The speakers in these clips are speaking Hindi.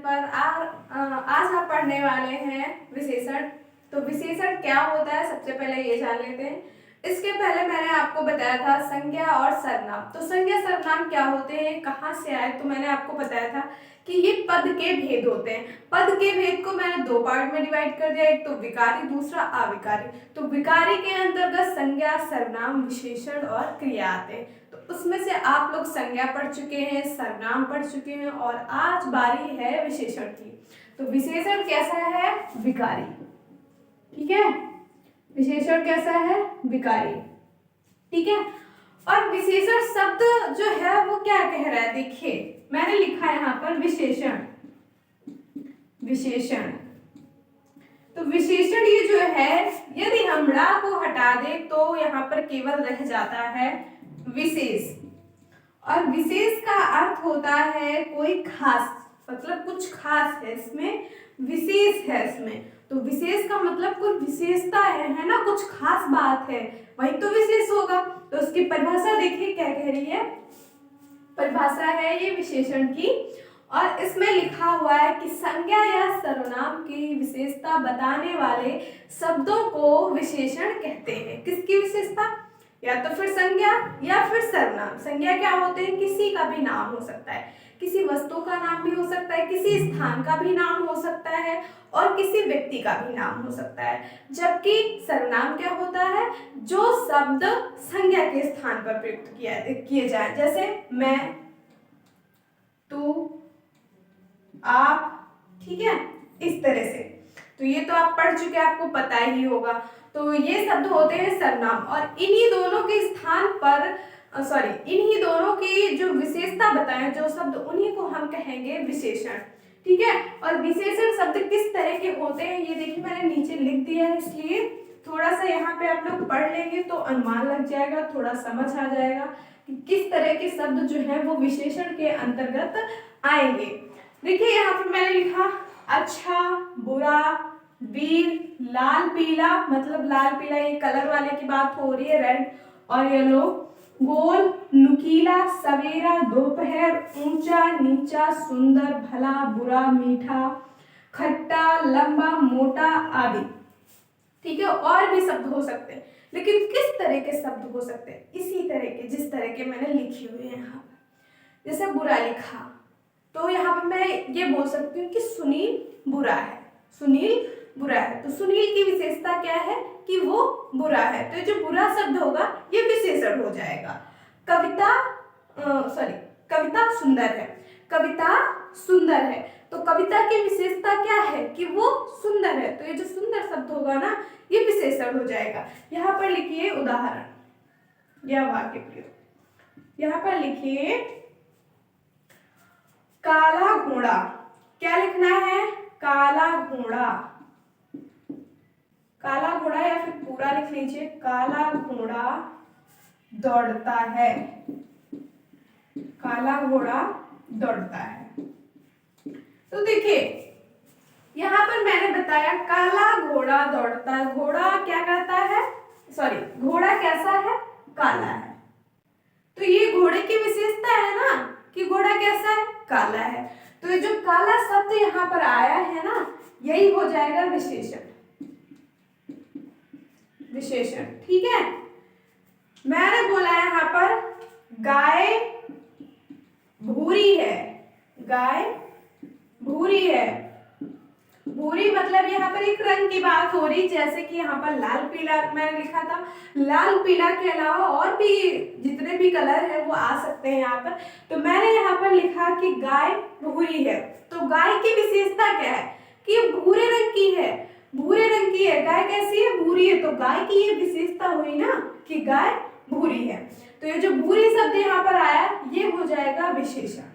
पर आज आप पढ़ने वाले हैं विशेषण। तो विशेषण क्या होता है सबसे पहले ये जान लेते हैं। इसके पहले मैंने आपको बताया था संज्ञा और सर्वनाम। तो संज्ञा सर्वनाम क्या होते हैं, कहाँ से आए, तो मैंने आपको बताया था कि ये पद के भेद होते हैं। पद के भेद को मैंने दो पार्ट में डिवाइड कर दिया, एक तो विकारी, दूसरा अविकारी। तो विकारी के अंतर्गत संज्ञा, सर्वनाम, विशेषण और क्रिया आते हैं। तो उसमें से आप लोग संज्ञा पढ़ चुके हैं, सर्वनाम पढ़ चुके हैं और आज बारी है विशेषण की। तो विशेषण कैसा है, विकारी। ठीक है, विशेषण कैसा है, विकारी। ठीक है, और विशेषण शब्द जो है वो क्या कह रहा है, देखिए मैंने लिखा है यहाँ पर विशेषण। विशेषण तो विशेषण ये जो है, यदि हम ड़ा को हटा दे तो यहाँ पर केवल रह जाता है विशेष। और विशेष का अर्थ होता है कोई खास, मतलब कुछ खास है इसमें, विशेष है इसमें। तो विशेष का मतलब कोई विशेषता है ना, कुछ खास बात है, वही तो विशेष होगा। तो उसकी परिभाषा देखिए क्या कह रही है, परिभाषा है ये विशेषण की, और इसमें लिखा हुआ है कि संज्ञा या सर्वनाम की विशेषता बताने वाले शब्दों को विशेषण कहते हैं। किसकी विशेषता, या तो फिर संज्ञा या फिर सर्वनाम। संज्ञा क्या होते हैं, किसी का भी नाम हो सकता है, किसी वस्तु का नाम भी हो सकता है, किसी स्थान का भी नाम हो सकता है और किसी व्यक्ति का भी नाम हो सकता है। जबकि सर्वनाम क्या होता है, जो शब्द संज्ञा के स्थान पर प्रयुक्त किए जाए, जैसे मैं, तू, आप, ठीक है, इस तरह से। तो ये तो आप पढ़ चुके, आपको पता ही होगा। तो ये शब्द होते हैं सर्वनाम, और इन्हीं दोनों के स्थान पर इन्हीं दोनों की जो विशेषता बताएं जो शब्द, उन्हीं को हम कहेंगे विशेषण। ठीक है, और विशेषण शब्द किस तरह के होते हैं ये देखिए मैंने नीचे लिख दिया है, इसलिए थोड़ा सा यहाँ पे आप लोग पढ़ लेंगे तो अनुमान लग जाएगा, थोड़ा समझ आ जाएगा कि किस तरह के शब्द जो है वो विशेषण के अंतर्गत आएंगे। देखिए यहाँ पर मैंने लिखा अच्छा, बुरा, वीर, लाल पीला, मतलब लाल पीला ये कलर वाले की बात हो रही है, रेड और येलो, गोल, नुकीला, सवेरा, दोपहर, ऊंचा, नीचा, सुंदर, भला, बुरा, मीठा, खट्टा, लंबा, मोटा आदि। ठीक है, और भी शब्द हो सकते हैं, लेकिन किस तरह के शब्द हो सकते हैं, इसी तरह के जिस तरह के मैंने लिखे हुए हैं यहाँ पर। जैसे बुरा लिखा तो यहाँ पर मैं ये बोल सकती हूँ कि सुनील बुरा है, सुनील बुरा है। तो सुनील की विशेषता क्या है कि वो बुरा है, तो जो बुरा शब्द होगा ये विशेषण हो जाएगा। कविता सुंदर है, कविता सुंदर है, तो कविता की विशेषता क्या है कि वो सुंदर है, तो ये जो सुंदर शब्द होगा ना ये विशेषण हो जाएगा। यहाँ पर लिखिए उदाहरण या वाक्य प्रयोग। यहाँ पर लिखिए काला घोड़ा, क्या लिखना है, काला घोड़ा, काला घोड़ा, या फिर पूरा लिख लीजिए, काला घोड़ा दौड़ता है, काला घोड़ा दौड़ता है। तो देखिए यहाँ पर मैंने बताया काला घोड़ा दौड़ता है, घोड़ा क्या करता है, घोड़ा कैसा है, काला है। तो ये घोड़े की विशेषता है ना कि घोड़ा कैसा है, काला है। तो ये जो काला शब्द यहाँ पर आया है ना, यही हो जाएगा विशेषण, विशेषण। ठीक है, मैंने बोला यहाँ पर गाय भूरी है, गाय भूरी है, भूरी मतलब यहाँ पर एक रंग की बात हो रही, जैसे कि यहाँ पर लाल पीला मैंने लिखा था, लाल पीला के अलावा और भी जितने भी कलर है वो आ सकते हैं यहाँ पर। तो मैंने यहाँ पर लिखा कि गाय भूरी है, तो गाय की विशेषता क्या है कि भूरे रंग की है, भूरे रंग की है, गाय कैसी है, भूरी है, तो गाय की ये विशेषता हुई ना कि गाय भूरी है। तो ये जो भूरी शब्द यहाँ पर आया ये हो जाएगा विशेषण।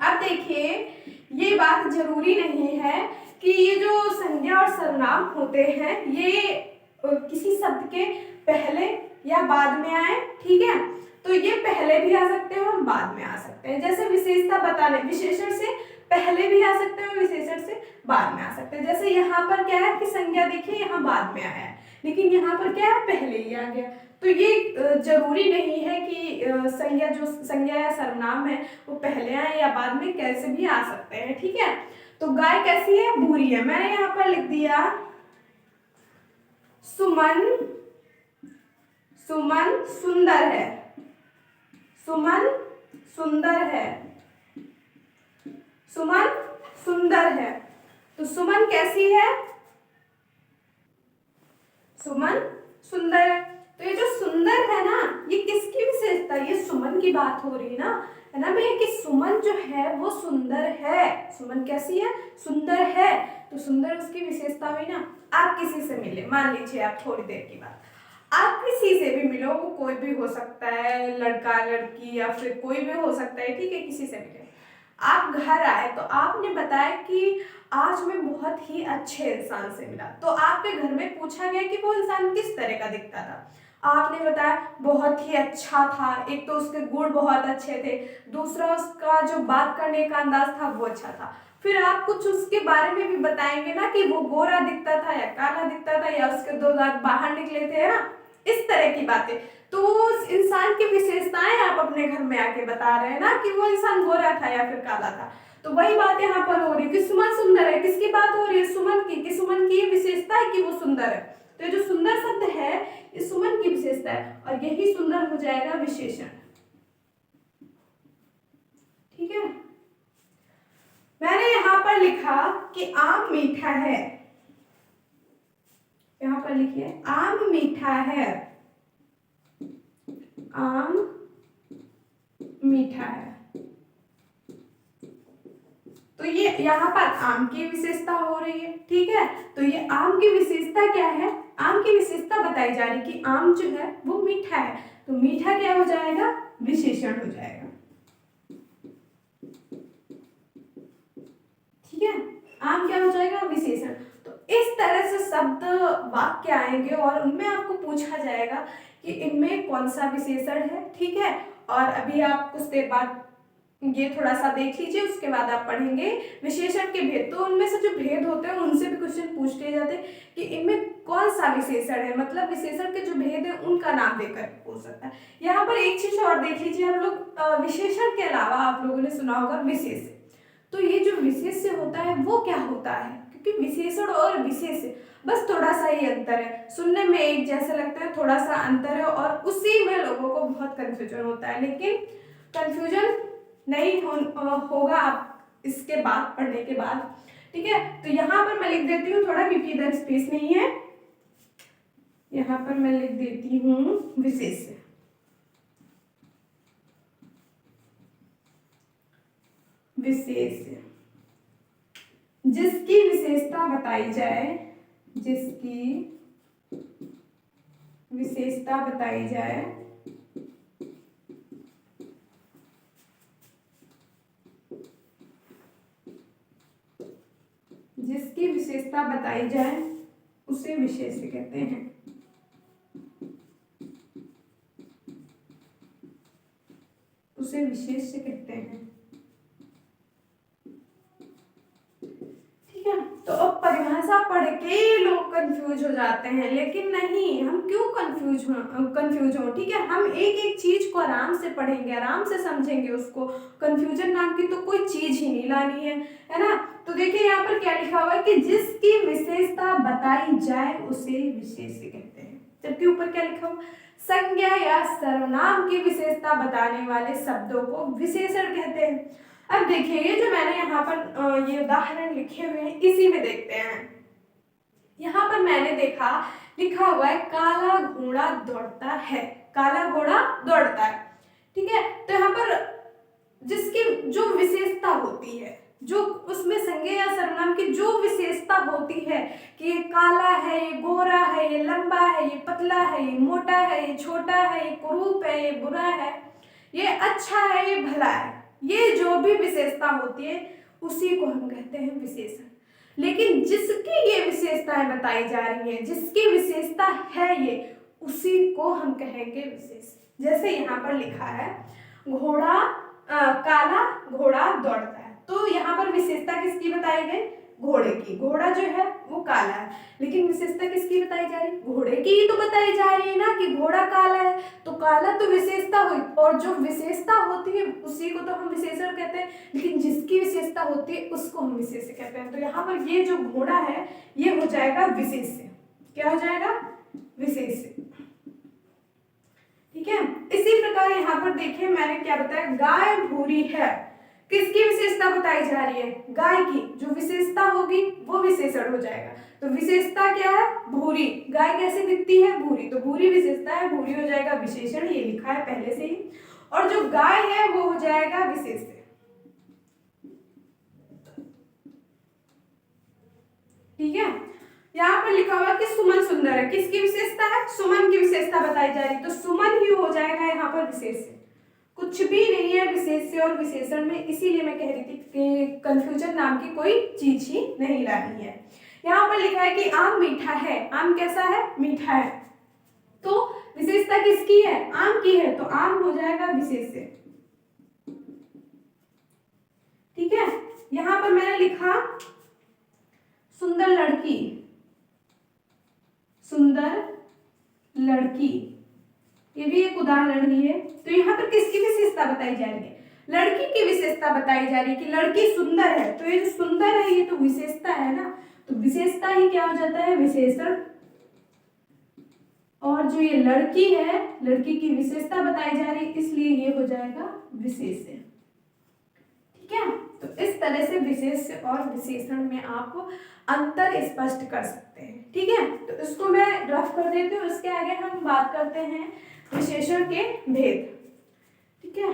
अब देखिए ये बात जरूरी नहीं है कि ये जो संज्ञा और सर्वनाम होते हैं ये किसी शब्द के पहले या बाद में आए। ठीक है, तो ये पहले भी आ सकते हैं और बाद में आ सकते हैं। जैसे विशेषता बताने, विशेषण से पहले भी आ सकते हैं, विशेषण से बाद में आ सकता है। जैसे यहाँ पर क्या है कि संज्ञा देखिए यहाँ बाद में आया है, लेकिन यहाँ पर क्या है पहले ही आ गया। तो ये जरूरी नहीं है कि संज्ञा या सर्वनाम है वो पहले आए या बाद में, कैसे भी आ सकते हैं, ठीक है। तो गाय कैसी है, भूरी है। मैंने यहाँ पर लिख दिया सुमन, सुमन सुंदर है, सुमन सुंदर है, सुमन सुंदर है। तो सुमन कैसी है, सुमन सुंदर है। तो ये जो सुंदर है ना, ये किसकी विशेषता, ये सुमन की बात हो रही है ना भैया, कि सुमन जो है वो सुंदर है। सुमन कैसी है, सुंदर है। तो सुंदर उसकी विशेषता हुई ना। आप किसी से मिले, मान लीजिए आप थोड़ी देर की बात, आप किसी से भी मिलो, वो कोई भी हो सकता है, लड़का लड़की या फिर कोई भी हो सकता है, ठीक है, किसी से मिले, आप घर आए तो आपने बताया कि आज मैं बहुत ही अच्छे इंसान से मिला। तो आपके घर में पूछा गया कि वो इंसान किस तरह का दिखता था, आपने बताया बहुत ही अच्छा था। एक तो उसके गुण बहुत अच्छे थे, दूसरा उसका जो बात करने का अंदाज था वो अच्छा था। फिर आप कुछ उसके बारे में भी बताएंगे ना कि वो गोरा दिखता था या काला दिखता था या उसके 2 दांत बाहर निकले थे, है ना, इस तरह की बातें। तो उस इंसान की विशेषताएं आप अपने घर में आके बता रहे हैं ना कि वो इंसान गोरा था या फिर काला था। तो वही बात यहाँ पर हो रही है कि सुमन सुंदर है। किसकी बात हो रही है, सुमन की, कि सुमन की ये विशेषता है कि वो सुंदर है। तो ये जो सुंदर शब्द है ये सुमन की विशेषता है, और यही सुंदर हो जाएगा विशेषण, ठीक है। मैंने यहाँ पर लिखा कि आम मीठा है, यहाँ पर लिखिए आम मीठा है, आम मीठा है। तो ये यहाँ पर आम की विशेषता हो रही है, ठीक है। तो ये आम की विशेषता क्या है, आम की विशेषता बताई जा रही कि आम जो है वो मीठा है। तो मीठा क्या हो जाएगा, विशेषण हो जाएगा, ठीक है। आम क्या हो जाएगा, विशेषण। तो इस तरह से शब्द वाक्य आएंगे और उनमें आपको पूछा जाएगा कि इनमें कौन सा विशेषण है, ठीक है। और अभी आप कुछ देर बाद ये थोड़ा सा देख लीजिए, उसके बाद आप पढ़ेंगे विशेषण के भेद। तो उनमें से जो भेद होते हैं उनसे भी क्वेश्चन पूछ लिए जाते हैं कि इनमें कौन सा विशेषण है, मतलब विशेषण के जो भेद है उनका नाम देकर पूछ सकता है। यहाँ पर एक चीज और देख लीजिए आप लोग, विशेषण के अलावा आप लोगों ने सुना होगा विशेष। तो ये जो विशेष होता है वो क्या होता है, क्योंकि विशेषण और विशेष बस थोड़ा सा ही अंतर है, सुनने में एक जैसे लगता है, थोड़ा सा अंतर है, और उसी में लोगों को बहुत कंफ्यूजन होता है। लेकिन कंफ्यूजन नहीं होगा आप इसके बाद पढ़ने के बाद, ठीक है। तो यहाँ पर मैं लिख देती हूँ थोड़ा, क्योंकि इधर स्पेस नहीं है, यहाँ पर मैं लिख देती हूँ विशेष, विशेष जिसकी विशेषता बताई जाए, जिसकी विशेषता बताई जाए, जिसकी विशेषता बताई जाए उसे विशेष कहते हैं, उसे विशेष कहते हैं, ठीक है। तो अब परिभाषा पढ़ के लोग कंफ्यूज हो जाते हैं, लेकिन नहीं, हम क्यों कंफ्यूज हो, ठीक है। हम एक एक चीज को आराम से पढ़ेंगे, आराम से समझेंगे उसको, कंफ्यूजन नाम की तो कोई चीज ही नहीं लानी है ना। तो देखिए यहाँ पर क्या लिखा हुआ है कि जिसकी विशेषता बताई जाए उसे विशेष कहते हैं, जबकि ऊपर क्या लिखा हुआ, संज्ञा या सर्वनाम की विशेषता बताने वाले शब्दों को विशेषण कहते हैं। अब देखिए ये जो मैंने यहाँ पर ये उदाहरण लिखे हुए हैं, इसी में देखते हैं। यहाँ पर मैंने देखा लिखा हुआ है काला घोड़ा दौड़ता है, काला घोड़ा दौड़ता है, ठीक है। तो यहाँ पर जिसकी जो विशेषता होती है, जो उसमें संज्ञा या सर्वनाम की जो विशेषता होती है कि ये काला है, ये गोरा है, ये लंबा है, ये पतला है, ये मोटा है, ये छोटा है, ये कुरूप है, ये बुरा है, ये अच्छा है, ये भला है, ये जो भी विशेषता होती है उसी को हम कहते हैं विशेषण। लेकिन जिसकी ये विशेषताएं बताई जा रही है, जिसकी विशेषता है ये, उसी को हम कहेंगे विशेष। जैसे यहाँ पर लिखा है घोड़ा काला घोड़ा दौड़ता है, तो यहाँ पर विशेषता किसकी बताई गई, घोड़े की। घोड़ा जो है वो काला है, लेकिन विशेषता किसकी बताई जा रही है? घोड़े की ही तो बताई जा रही है ना कि घोड़ा काला है, तो काला तो विशेषता हुई, और जो विशेषता होती है उसी को तो हम विशेषण कहते हैं, लेकिन जिसकी विशेषता होती है उसको हम विशेष्य कहते हैं। तो यहाँ पर ये जो घोड़ा है ये हो जाएगा विशेष्य। क्या हो जाएगा? विशेष्य। ठीक है। इसी प्रकार यहाँ पर देखिए मैंने क्या बताया, गाय भूरी है, किसकी विशेषता बताई जा रही है? गाय की। जो विशेषता होगी वो विशेषण हो जाएगा। तो विशेषता क्या है? भूरी। गाय कैसे दिखती है? भूरी। तो भूरी विशेषता है, भूरी हो जाएगा विशेषण, ये लिखा है पहले से ही। और जो गाय है वो हो जाएगा विशेष्य। ठीक है। यहाँ पर लिखा हुआ कि सुमन सुंदर है, किसकी विशेषता है? सुमन की विशेषता बताई जा रही है, तो सुमन ही हो जाएगा यहाँ पर विशेष्य। कुछ भी नहीं है विशेष्य और विशेषण में, इसीलिए मैं कह रही थी कि कंफ्यूजन नाम की कोई चीज ही नहीं लानी है। यहाँ पर लिखा है कि आम मीठा है। आम कैसा है? मीठा है। तो विशेषता किसकी है? आम की है, तो आम हो जाएगा विशेष्य। ठीक है। यहाँ पर मैंने लिखा सुंदर लड़की। सुंदर लड़की, ये भी एक उदाहरण ही है। तो यहाँ पर किसकी विशेषता बताई जा रही है? लड़की की विशेषता बताई जा रही है कि लड़की सुंदर है, तो ये जो सुंदर है ये तो विशेषता है ना, तो विशेषता ही क्या हो जाता है? विशेषण। और जो ये लड़की है, लड़की की विशेषता बताई जा रही है, इसलिए ये हो जाएगा विशेष्य। ठीक है। तो इस तरह से विशेष्य और विशेषण में आप अंतर स्पष्ट कर सकते हैं। ठीक है। तो इसको मैं रफ कर देती हूँ, इसके आगे हम बात करते हैं विशेषण के भेद। ठीक है।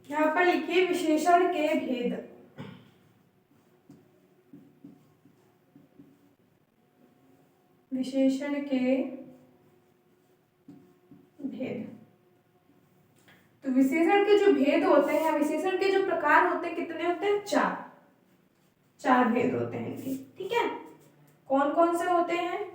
यहाँ पर लिखिए विशेषण के भेद। विशेषण के भेद। तो विशेषण के जो भेद होते हैं, विशेषण के जो प्रकार होते हैं, कितने होते हैं? चार भेद होते हैं इनके। ठीक है। कौन कौन से होते हैं?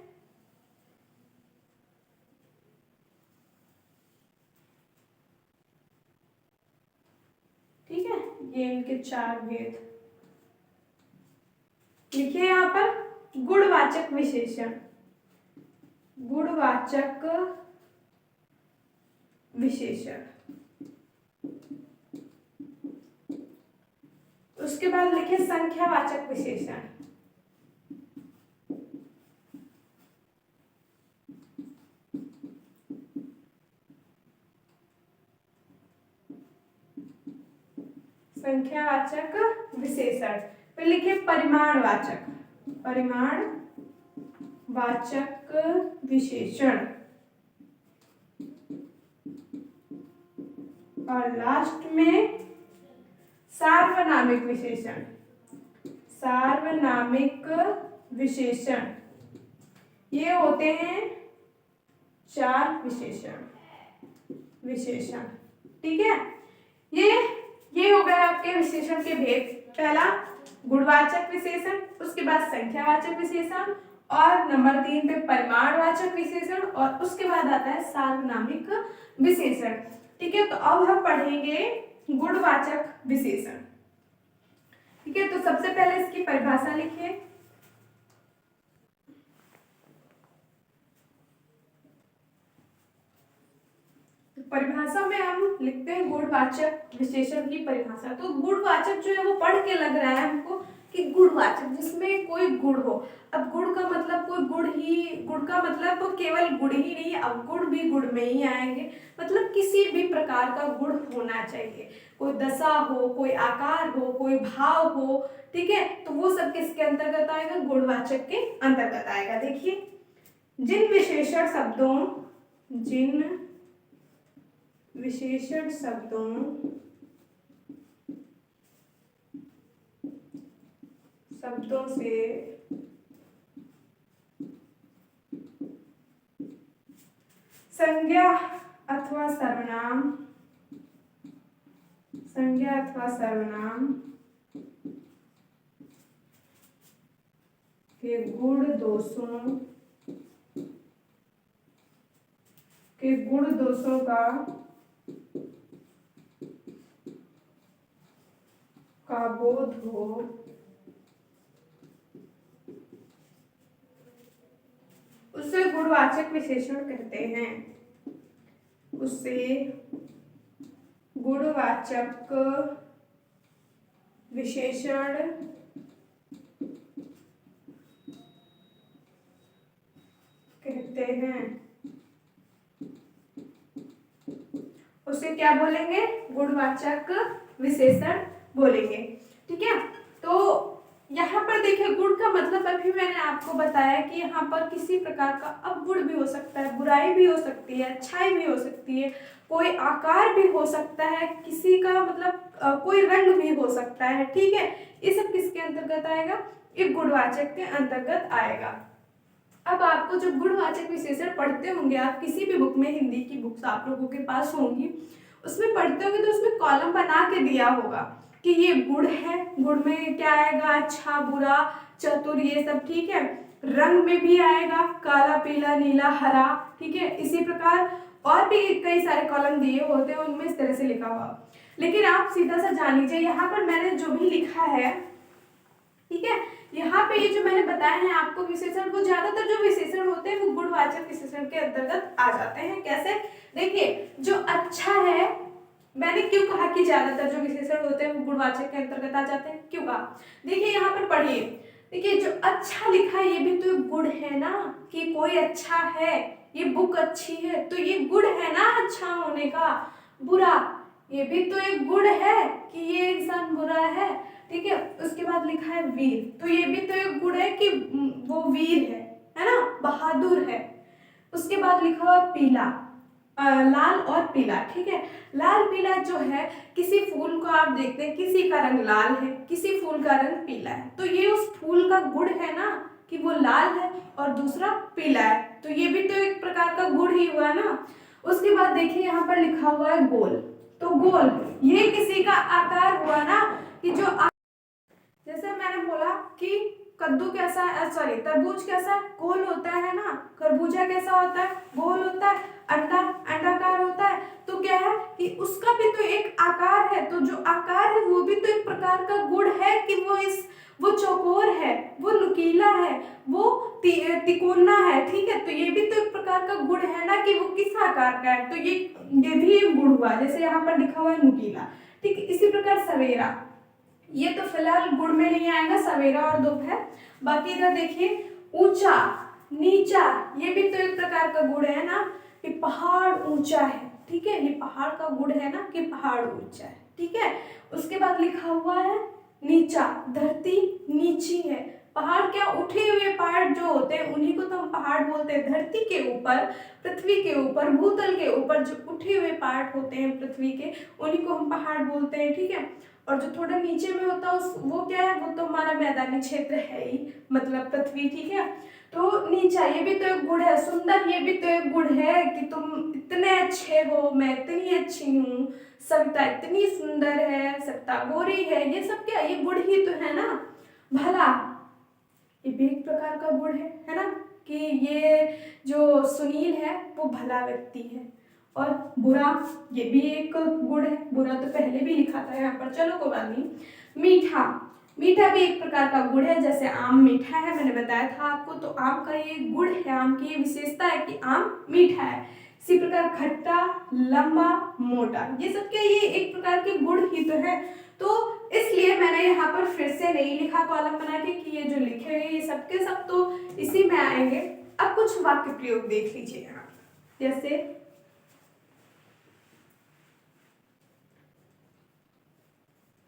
ठीक है, ये इनके चार भेद लिखिए यहाँ पर। गुणवाचक विशेषण। गुणवाचक विशेषण। उसके बाद लिखिए संख्यावाचक विशेषण। संख्यावाचक विशेषण। फिर लिखिए परिमाणवाचक। परिमाणवाचक विशेषण। और लास्ट में सार्वनामिक विशेषण। सार्वनामिक विशेषण। ये होते हैं चार विशेषण। ठीक है। ये हो गया आपके विशेषण के भेद। पहला गुणवाचक विशेषण, उसके बाद संख्यावाचक विशेषण, और नंबर 3 पे परिमाणवाचक विशेषण, और उसके बाद आता है सार्वनामिक विशेषण। ठीक है। तो अब हम पढ़ेंगे गुणवाचक विशेषण। ठीक है। तो सबसे पहले इसकी परिभाषा लिखिए। परिभाषा में हम लिखते हैं गुणवाचक विशेषण की परिभाषा। तो गुणवाचक जो है वो पढ़ के लग रहा है हमको कि गुणवाचक, जिसमें कोई गुण हो। अब गुण का मतलब कोई गुण का मतलब तो केवल गुण ही नहीं, अब गुण भी गुण में ही आएंगे, मतलब किसी भी प्रकार का गुण होना चाहिए। कोई दशा हो, कोई आकार हो, कोई भाव हो। ठीक है। तो वो सब किसके अंतर्गत आएगा? गुणवाचक के अंतर्गत आएगा। देखिए, जिन विशेषण शब्दों से संज्ञा अथवा सर्वनाम के गुण दोषों का बोध हो, उसे गुणवाचक विशेषण कहते हैं। उसे गुणवाचक विशेषण कहते हैं। उसे क्या बोलेंगे? गुणवाचक विशेषण बोलेंगे। ठीक है, तो यहाँ पर देखिए गुण का मतलब अभी मैंने आपको बताया कि यहाँ पर किसी प्रकार का अवगुण भी हो सकता है, बुराई भी हो सकती है, अच्छाई भी हो सकती है, कोई आकार भी हो सकता है, किसी का मतलब कोई रंग भी हो सकता है। ठीक है, ये सब किसके अंतर्गत आएगा? ये गुणवाचक के अंतर्गत आएगा। अब आपको जब गुणवाचक विशेषण पढ़ते होंगे आप किसी भी बुक में, हिंदी की बुक्स आप लोगों के पास होंगी, उसमें पढ़ते होंगे तो उसमें कॉलम बना के दिया होगा कि ये गुण है, गुण में क्या आएगा? अच्छा, बुरा, चतुर, ये सब। ठीक है, रंग में भी आएगा काला, पीला, नीला, हरा। ठीक है, इसी प्रकार और भी कई सारे कॉलम दिए होते हैं, उनमें इस तरह से लिखा हुआ। लेकिन आप सीधा सा जान लीजिए, यहाँ पर मैंने जो भी लिखा है, ठीक है, यहाँ पे ये जो मैंने बताया है आपको विशेषण, वो ज्यादातर जो विशेषण होते हैं वो गुणवाचक विशेषण के अंतर्गत आ जाते हैं। कैसे? देखिए, जो अच्छा है, मैंने क्यों कहा कि ज्यादातर जो विशेषण होते हैं वो गुणवाचक के अंतर्गत आ जाते हैं? क्यों कहा? देखिए यहाँ पर पढ़िए, देखिए जो अच्छा लिखा है ये भी तो एक गुण है ना, कि कोई अच्छा है, ये बुक अच्छी है, तो ये गुण है ना अच्छा होने का। बुरा, ये भी तो एक गुण है कि ये इंसान बुरा है। ठीक है, उसके बाद लिखा है वीर, तो ये भी तो एक गुण है कि वो वीर है ना, बहादुर है। उसके बाद लिखा हुआ पीला, लाल और पीला। ठीक है, लाल पीला जो है, किसी फूल को आप देखते हैं, किसी का रंग लाल है, किसी फूल का रंग पीला है, तो ये उस फूल का गुण है ना कि वो लाल है और दूसरा पीला है, तो ये भी तो एक प्रकार का गुण ही हुआ ना। उसके बाद देखिए यहाँ पर लिखा हुआ है गोल, तो गोल ये किसी का आकार हुआ ना, कि जो जैसे मैंने बोला कि कद्दू कैसा है, सॉरी तरबूज कैसा गोल होता है ना, खरबूजा कैसा होता है? गोल होता है। अंडा अंडाकार होता है, तो क्या है कि उसका भी तो एक आकार है, तो जो आकार है वो भी तो एक प्रकार का गुण है कि वो चौकोर है, वो नुकीला है, वो तिकोना है। ठीक है, तो ये भी तो एक प्रकार का गुण है ना कि वो किस आकार का है, तो ये भी एक गुण हुआ, जैसे यहाँ पर लिखा हुआ है नुकीला। ठीक है, इसी प्रकार सवेरा, ये तो फिलहाल गुण में नहीं आएगा, सवेरा और दोपहर। बाकी इधर देखिए ऊंचा, नीचा, ये भी तो एक प्रकार का गुण है ना कि पहाड़ ऊंचा है। ठीक है, ये पहाड़ का गुण है ना कि पहाड़ ऊंचा है। ठीक है, उसके बाद लिखा हुआ है नीचा, धरती नीची है। पहाड़ क्या, उठे हुए पहाड़ जो होते हैं उन्हीं को तो हम पहाड़ बोलते हैं। धरती के ऊपर, पृथ्वी के ऊपर, भूतल के ऊपर जो उठे हुए पार्ट होते हैं पृथ्वी के, उन्हीं को हम पहाड़ बोलते हैं। ठीक है, और जो थोड़ा नीचे में होता है वो क्या है? वो तो हमारा मैदानी क्षेत्र है ही, मतलब पृथ्वी। ठीक है, तो नीचा, ये भी तो एक गुण है। सुंदर, ये भी तो एक गुण है कि तुम इतने अच्छे हो, मैं इतनी अच्छी हूँ, सविता इतनी सुंदर है, सविता गोरी है, ये सब क्या, ये गुण ही तो है ना। भला, ये भी एक प्रकार का गुण है ना, कि ये जो सुनील है वो भला व्यक्ति है। और बुरा, ये भी एक गुण है। बुरा तो पहले भी लिखा था यहाँ पर, चलो कोई बात नहीं। मीठा, मीठा भी एक प्रकार का गुण है, जैसे आम मीठा है, मैंने बताया था आपको, तो आम का ये गुण है, आम की ये विशेषता है कि आम मीठा है। इसी प्रकार खट्टा, लंबा, मोटा, ये सब क्या, ये एक प्रकार के गुण ही तो है। तो इसलिए मैंने यहाँ पर फिर से नहीं लिखा कॉलम बना के कि ये जो लिखे हुए ये सब के सब तो इसी में आएंगे। अब कुछ वाक्य प्रयोग देख लीजिए यहाँ, जैसे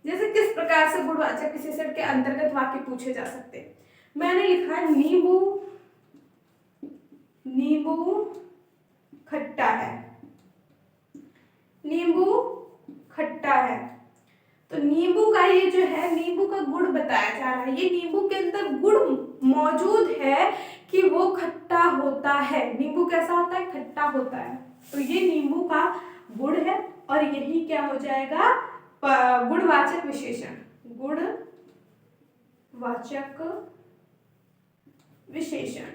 किस प्रकार से गुणवाचक विशेषण के अंतर्गत वाक्य पूछे जा सकते हैं। मैंने लिखा है नींबू, नींबू खट्टा है, नींबू खट्टा है, तो नींबू का ये जो है, नींबू का गुण बताया जा रहा है, ये नींबू के अंदर गुण मौजूद है कि वो खट्टा होता है। नींबू कैसा होता है? खट्टा होता है, तो ये नींबू का गुण है, और यही क्या हो जाएगा? गुणवाचक विशेषण, गुणवाचक विशेषण।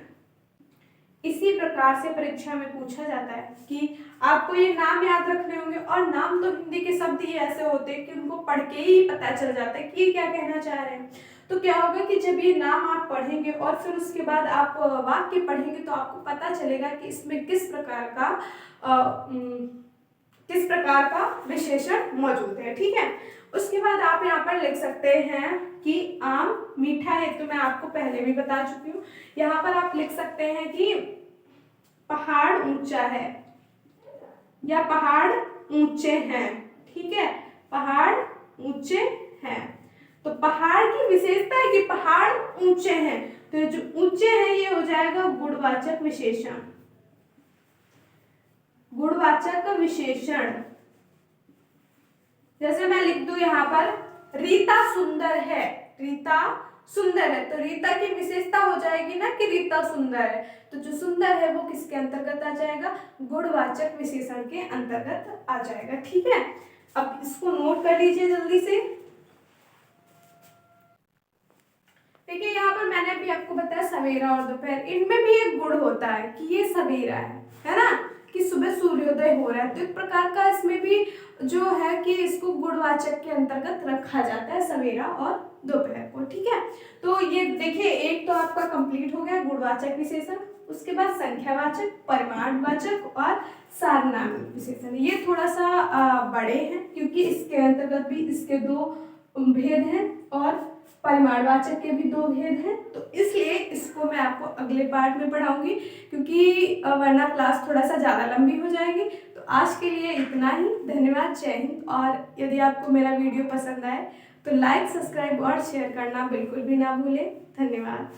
इसी प्रकार से परीक्षा में पूछा जाता है कि आपको ये नाम याद रखने होंगे, और नाम तो हिंदी के शब्द ही ऐसे होते हैं कि उनको पढ़ के ही पता चल जाता है कि ये क्या कहना चाह रहे हैं। तो क्या होगा कि जब ये नाम आप पढ़ेंगे और फिर उसके बाद आप वाक्य पढ़ेंगे तो आपको पता चलेगा कि इसमें किस प्रकार का विशेषण मौजूद है। ठीक है, उसके बाद आप यहाँ पर लिख सकते हैं कि आम मीठा है, तो मैं आपको पहले भी बता चुकी हूँ। यहाँ पर आप लिख सकते हैं कि पहाड़ ऊंचा है या पहाड़ ऊंचे हैं। ठीक है, पहाड़ ऊंचे हैं, तो पहाड़ की विशेषता है कि पहाड़ ऊंचे हैं, तो जो ऊंचे हैं ये हो जाएगा गुणवाचक विशेषण। गुणवाचक विशेषण, जैसे मैं लिख दूं यहाँ पर रीता सुंदर है, रीता सुंदर है, तो रीता की विशेषता हो जाएगी ना कि रीता सुंदर है, तो जो सुंदर है वो किसके अंतर्गत आ जाएगा, गुणवाचक विशेषण के अंतर्गत आ जाएगा। ठीक है, अब इसको नोट कर लीजिए जल्दी से। देखिए यहाँ पर मैंने अभी आपको बताया सवेरा और दोपहर, इनमें भी एक गुण होता है कि ये सवेरा है ना, कि सुबह सूर्योदय हो रहा है, तो एक प्रकार का इसमें भी जो है कि इसको गुणवाचक के अंतर्गत रखा जाता है, सवेरा और दोपहर को। ठीक है, तो ये देखिए एक तो आपका कंप्लीट हो गया गुणवाचक विशेषण, उसके बाद संख्यावाचक, परिमाणवाचक और सारनामी विशेषण। ये थोड़ा सा बड़े हैं क्योंकि इसके अंतर्गत भी इसके दो भेद हैं और परिमाणवाचक के भी दो भेद हैं, तो इसलिए इसको मैं आपको अगले पार्ट में पढ़ाऊंगी, क्योंकि वरना क्लास थोड़ा सा ज़्यादा लंबी हो जाएगी। तो आज के लिए इतना ही, धन्यवाद, जय हिंद। और यदि आपको मेरा वीडियो पसंद आए तो लाइक, सब्सक्राइब और शेयर करना बिल्कुल भी ना भूलें। धन्यवाद।